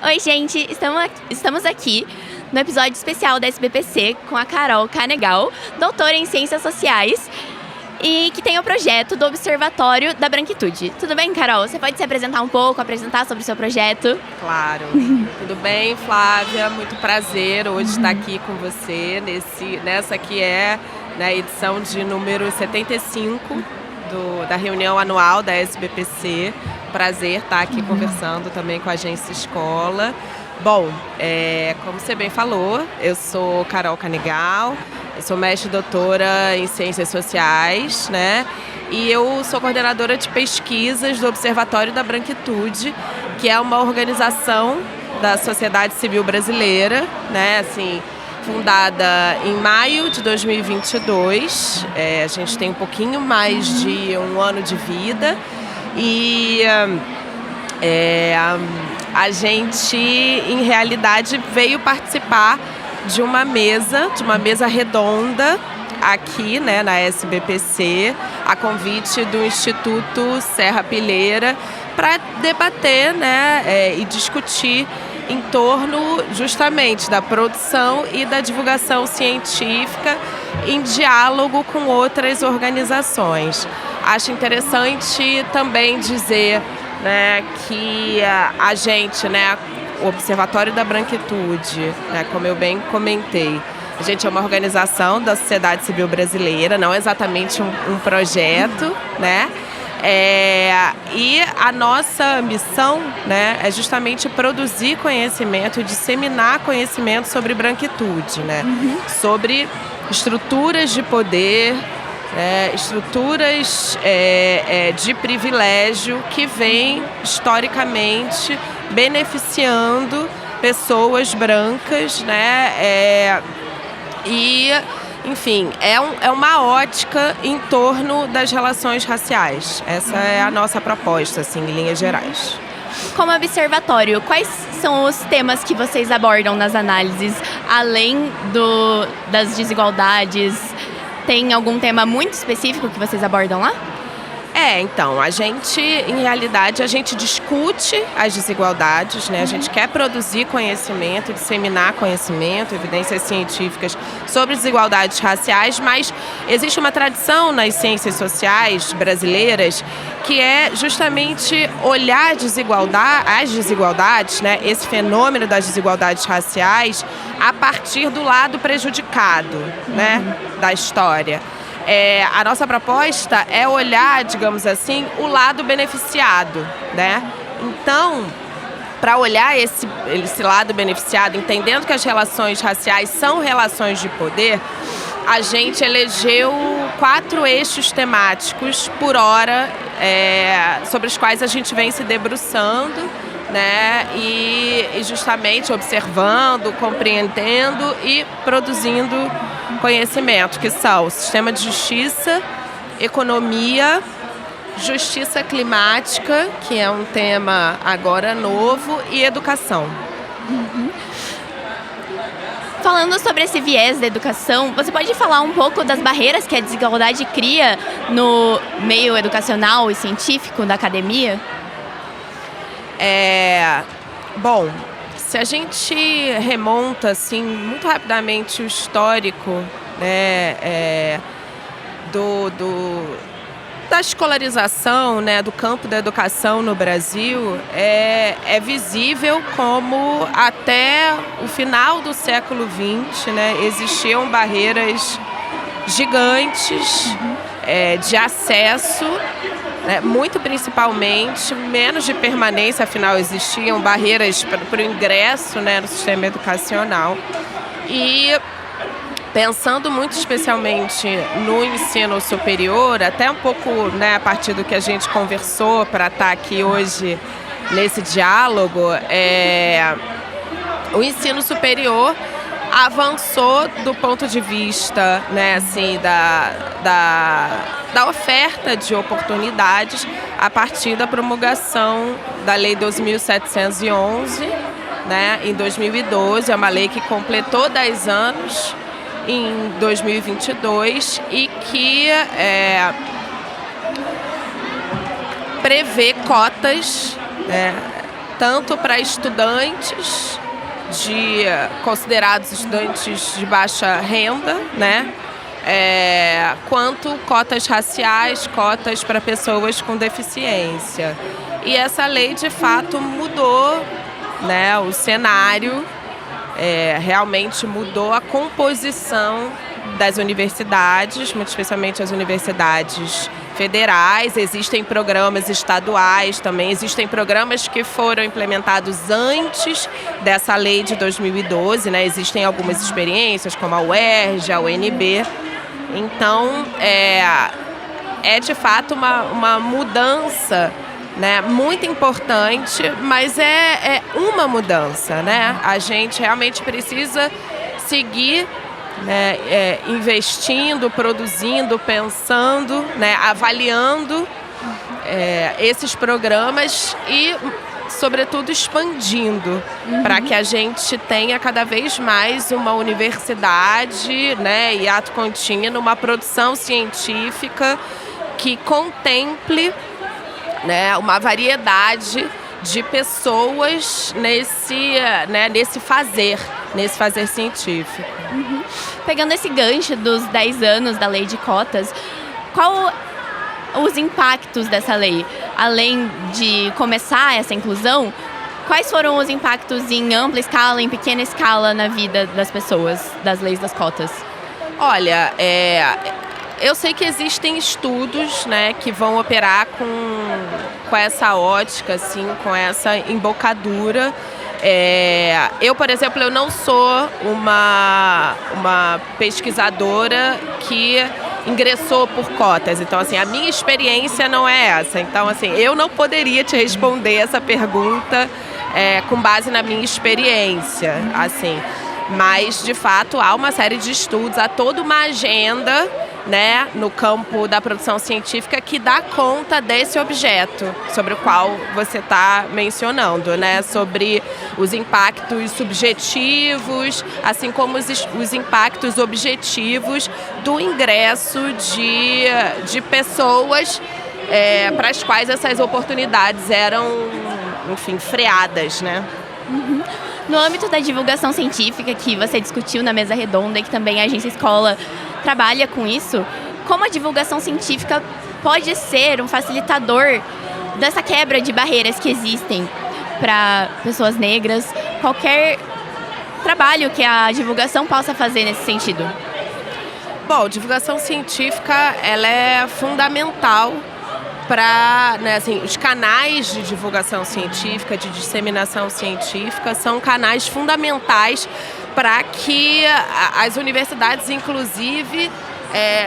Oi, gente! Estamos aqui no episódio especial da SBPC com a Carol Canegal, doutora em Ciências Sociais e que tem o projeto do Observatório da Branquitude. Tudo bem, Carol? Você pode se apresentar um pouco, apresentar sobre o seu projeto? Claro. Tudo bem, Flávia? Muito prazer hoje estar aqui com você nessa que é a edição de número 75 da reunião anual da SBPC. Prazer estar aqui conversando também com a Agência Escola. Bom, como você bem falou, eu sou Carol Canegal, eu sou mestre e doutora em Ciências Sociais, né? E eu sou coordenadora de pesquisas do Observatório da Branquitude, que é uma organização da sociedade civil brasileira, né? Assim, fundada em maio de 2022. A gente tem um pouquinho mais de um ano de vida e a gente, em realidade, veio participar de uma mesa redonda aqui, né, na SBPC, a convite do Instituto Serrapilheira, para debater, né, e discutir em torno justamente da produção e da divulgação científica em diálogo com outras organizações. Acho interessante também dizer, né, que a gente, né, o Observatório da Branquitude, né, como eu bem comentei, a gente é uma organização da sociedade civil brasileira, não exatamente um projeto, né? E a nossa missão, né, é justamente produzir conhecimento, disseminar conhecimento sobre branquitude, né? Sobre estruturas de poder, estruturas de privilégio que vêm historicamente beneficiando pessoas brancas, né? Enfim, é uma ótica em torno das relações raciais. Essa é a nossa proposta, assim, em linhas gerais. Como observatório, quais são os temas que vocês abordam nas análises, além das desigualdades? Tem algum tema muito específico que vocês abordam lá? Então, em realidade, a gente discute as desigualdades, né? A gente quer produzir conhecimento, disseminar conhecimento, evidências científicas sobre desigualdades raciais, mas existe uma tradição nas ciências sociais brasileiras que é justamente olhar as desigualdades, né? Esse fenômeno das desigualdades raciais a partir do lado prejudicado, né, da história. A nossa proposta é olhar, digamos assim, o lado beneficiado, né? Então, para olhar esse lado beneficiado, entendendo que as relações raciais são relações de poder, a gente elegeu 4 eixos temáticos por hora, sobre os quais a gente vem se debruçando, né? E justamente observando, compreendendo e produzindo conhecimento, que são o sistema de justiça, economia, justiça climática, que é um tema agora novo, e educação. Falando sobre esse viés da educação, você pode falar um pouco das barreiras que a desigualdade cria no meio educacional e científico da academia? Bom, se a gente remonta assim, muito rapidamente o histórico, né, da escolarização, né, do campo da educação no Brasil, é visível como até o final do século XX, né, existiam barreiras gigantes de acesso, né, muito principalmente, menos de permanência, afinal existiam barreiras para o ingresso, né, no sistema educacional. E pensando muito especialmente no ensino superior, até um pouco, né, a partir do que a gente conversou para estar aqui hoje nesse diálogo, o ensino superior avançou do ponto de vista, né, assim, da oferta de oportunidades a partir da promulgação da Lei 2.711, né, em 2012. É uma lei que completou 10 anos em 2022 e que prevê cotas, né, tanto para estudantes considerados estudantes de baixa renda, né? Quanto cotas raciais, cotas para pessoas com deficiência. E essa lei, de fato, mudou, né, o cenário, realmente mudou a composição das universidades, muito especialmente as universidades federais. Existem programas estaduais também, existem programas que foram implementados antes dessa lei de 2012, né? Existem algumas experiências, como a UERJ, a UNB. Então, é de fato uma mudança, né, muito importante, mas é uma mudança, né? A gente realmente precisa seguir, né, investindo, produzindo, pensando, né, avaliando esses programas e, sobretudo, expandindo, para que a gente tenha cada vez mais uma universidade, né, e ato contínuo, uma produção científica que contemple, né, uma variedade de pessoas nesse fazer científico. Pegando esse gancho dos 10 anos da lei de cotas, qual os impactos dessa lei? Além de começar essa inclusão, quais foram os impactos em ampla escala, em pequena escala na vida das pessoas, das leis das cotas? Olha, eu sei que existem estudos, né, que vão operar com essa ótica, assim, com essa embocadura. Eu, por exemplo, eu não sou uma pesquisadora que ingressou por cotas. Então, assim, a minha experiência não é essa. Então, assim, eu não poderia te responder essa pergunta com base na minha experiência, assim. Mas, de fato, há uma série de estudos, há toda uma agenda, né, no campo da produção científica que dá conta desse objeto sobre o qual você está mencionando, né, sobre os impactos subjetivos, assim como os impactos objetivos do ingresso de pessoas para as quais essas oportunidades eram, enfim, freadas, né? No âmbito da divulgação científica, que você discutiu na mesa redonda e que também a Agência Escola trabalha com isso, como a divulgação científica pode ser um facilitador dessa quebra de barreiras que existem para pessoas negras, qualquer trabalho que a divulgação possa fazer nesse sentido? Bom, divulgação científica, ela é fundamental para, né, assim, os canais de divulgação científica, de disseminação científica, são canais fundamentais para que as universidades, inclusive,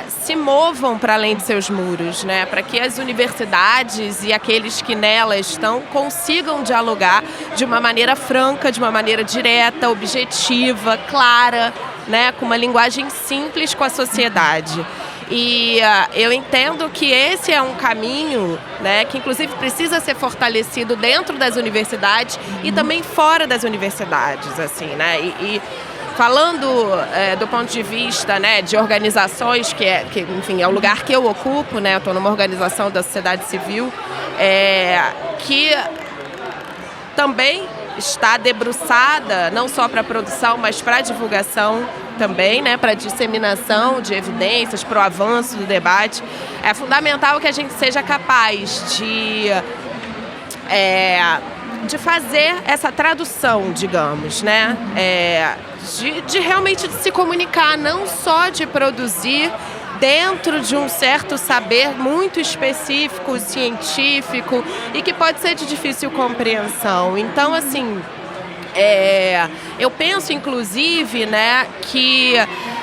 se movam para além de seus muros, né? Para que as universidades e aqueles que nelas estão consigam dialogar de uma maneira franca, de uma maneira direta, objetiva, clara, né? Com uma linguagem simples com a sociedade. E eu entendo que esse é um caminho, né, que inclusive precisa ser fortalecido dentro das universidades e também fora das universidades, assim, né? E falando do ponto de vista, né, de organizações, que enfim, é o lugar que eu ocupo, né? Eu estou numa organização da sociedade civil, que também está debruçada não só para a produção, mas para a divulgação também, né, para a disseminação de evidências, para o avanço do debate. É fundamental que a gente seja capaz de fazer essa tradução, digamos, né, de realmente de se comunicar, não só de produzir dentro de um certo saber muito específico, científico, e que pode ser de difícil compreensão. Então, assim, eu penso, inclusive, né, que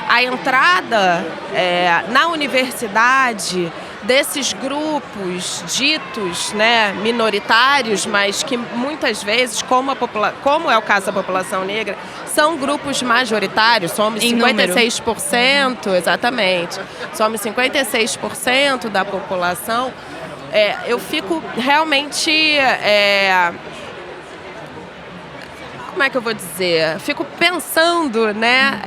a entrada na universidade desses grupos ditos, né, minoritários, mas que muitas vezes, como é o caso da população negra, são grupos majoritários, somos 56%, exatamente, somos 56% da população. Eu fico realmente... como é que eu vou dizer? Fico pensando, né,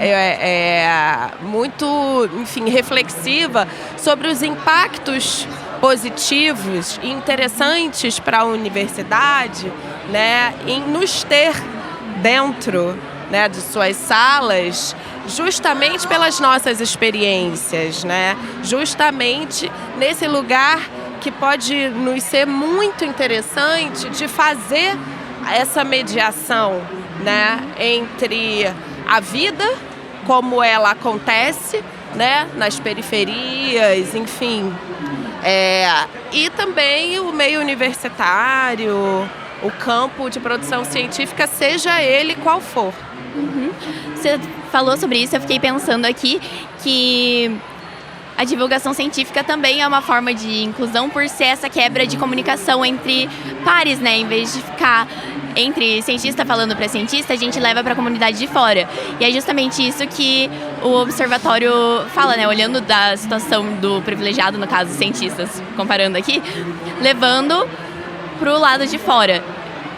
muito, enfim, reflexiva sobre os impactos positivos e interessantes para a universidade, né, em nos ter dentro, né, de suas salas, justamente pelas nossas experiências, né? Justamente nesse lugar que pode nos ser muito interessante de fazer essa mediação, né, entre a vida, como ela acontece, né, nas periferias, enfim, e também o meio universitário, o campo de produção científica, seja ele qual for. Você falou sobre isso, eu fiquei pensando aqui que a divulgação científica também é uma forma de inclusão por ser essa quebra de comunicação entre pares, né? Em vez de ficar entre cientista falando para cientista, a gente leva para a comunidade de fora. E é justamente isso que o observatório fala, né? Olhando da situação do privilegiado, no caso, cientistas, comparando aqui, levando para o lado de fora.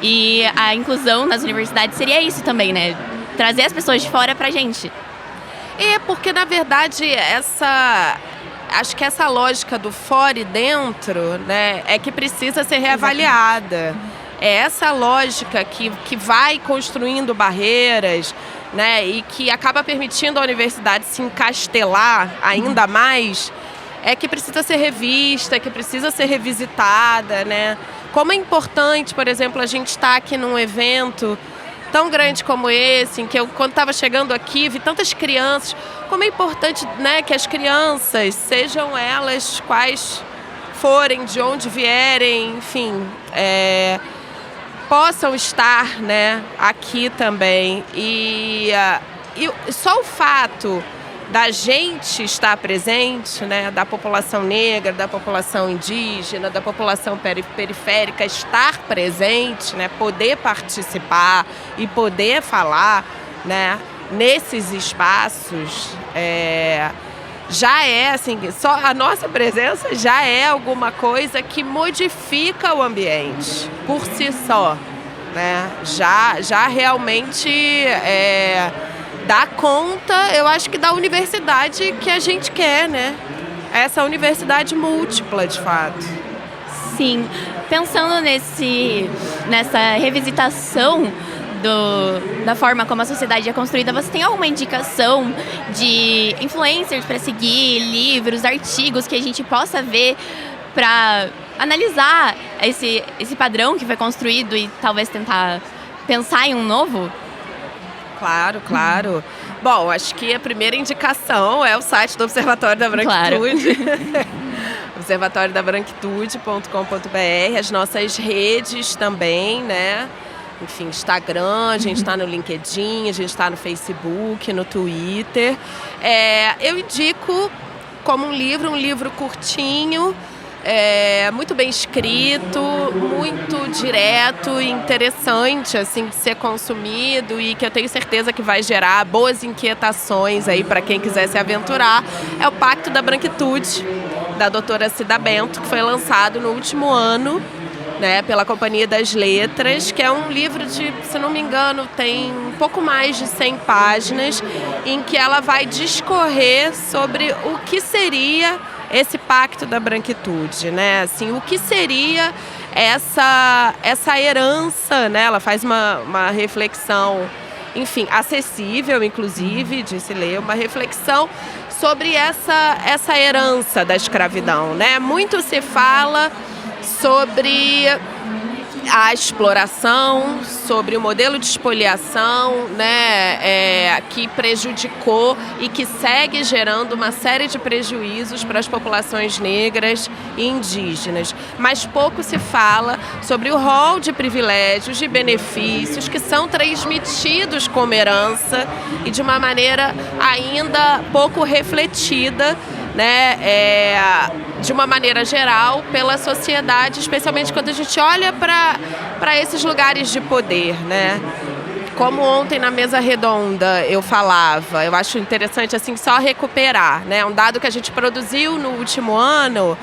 E a inclusão nas universidades seria isso também, né? Trazer as pessoas de fora pra gente. Porque, na verdade, acho que essa lógica do fora e dentro, né, é que precisa ser reavaliada. É essa lógica que vai construindo barreiras, né, e que acaba permitindo a universidade se encastelar ainda mais, é que precisa ser revista, que precisa ser revisitada, né? Como é importante, por exemplo, a gente estar aqui num evento tão grande como esse, em que eu, quando estava chegando aqui, vi tantas crianças. Como é importante, né, que as crianças, sejam elas quais forem, de onde vierem, enfim, possam estar, né, aqui também. E só o fato da gente estar presente, né, da população negra, da população indígena, da população periférica estar presente, né, poder participar e poder falar, né, nesses espaços, já é assim, só a nossa presença já é alguma coisa que modifica o ambiente por si só, né? Já realmente dá conta, eu acho que da universidade que a gente quer, né? Essa universidade múltipla, de fato. Sim, pensando nessa revisitação da forma como a sociedade é construída, você tem alguma indicação de influencers para seguir, livros, artigos que a gente possa ver para analisar esse padrão que foi construído e talvez tentar pensar em um novo? Claro, claro. Bom, acho que a primeira indicação é o site do Observatório da Branquitude. Claro. observatoriodabranquitude.com.br, as nossas redes também, né? Enfim, Instagram, a gente está no LinkedIn, a gente está no Facebook, no Twitter. Eu indico como um livro curtinho, muito bem escrito, muito direto e interessante assim, de ser consumido e que eu tenho certeza que vai gerar boas inquietações aí para quem quiser se aventurar. É o Pacto da Branquitude, da doutora Cida Bento, que foi lançado no último ano, né, pela Companhia das Letras, que é um livro de, se não me engano, tem um pouco mais de 100 páginas, em que ela vai discorrer sobre o que seria esse Pacto da Branquitude, né? Assim, o que seria essa herança, né? Ela faz uma reflexão, enfim, acessível, inclusive, de se ler, uma reflexão sobre essa herança da escravidão, né? Muito se fala sobre a exploração, sobre o modelo de espoliação, né, que prejudicou e que segue gerando uma série de prejuízos para as populações negras e indígenas. Mas pouco se fala sobre o rol de privilégios, de benefícios que são transmitidos como herança e de uma maneira ainda pouco refletida, né, de uma maneira geral pela sociedade, especialmente quando a gente olha para esses lugares de poder, né? Como ontem na mesa redonda eu falava, eu acho interessante assim só recuperar, né? Um dado que a gente produziu no último ano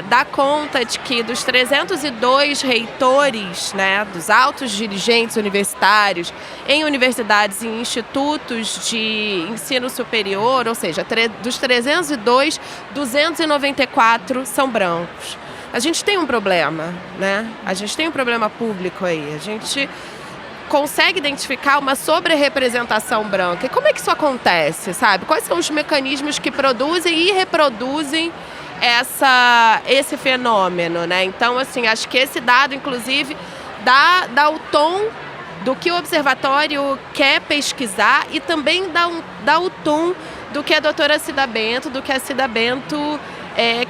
dá conta de que dos 302 reitores, né, dos altos dirigentes universitários em universidades e institutos de ensino superior, ou seja, dos 302, 294 são brancos. a gente tem um problema, né? A gente tem um problema público aí. A gente consegue identificar uma sobre-representação branca. E como é que isso acontece, sabe? Quais são os mecanismos que produzem e reproduzem esse fenômeno, né? Então, assim, acho que esse dado, inclusive, dá o tom do que o observatório quer pesquisar e também dá o tom do que a doutora Cida Bento, do que a Cida Bento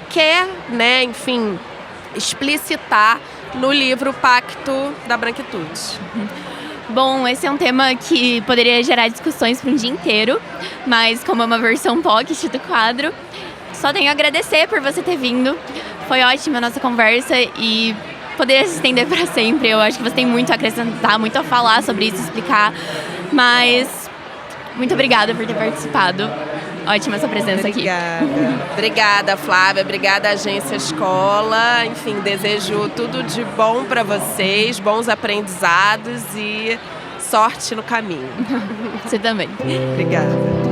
quer, né, enfim, explicitar no livro Pacto da Branquitude. Bom, esse é um tema que poderia gerar discussões para um dia inteiro, mas como é uma versão pocket do quadro, só tenho a agradecer por você ter vindo. Foi ótima a nossa conversa e poderia se estender para sempre. Eu acho que você tem muito a acrescentar, muito a falar sobre isso, explicar, mas muito obrigada por ter participado. Ótima essa presença aqui. Obrigada, Flávia. Obrigada, Agência Escola. Enfim, desejo tudo de bom para vocês, bons aprendizados e sorte no caminho. Você também. Obrigada.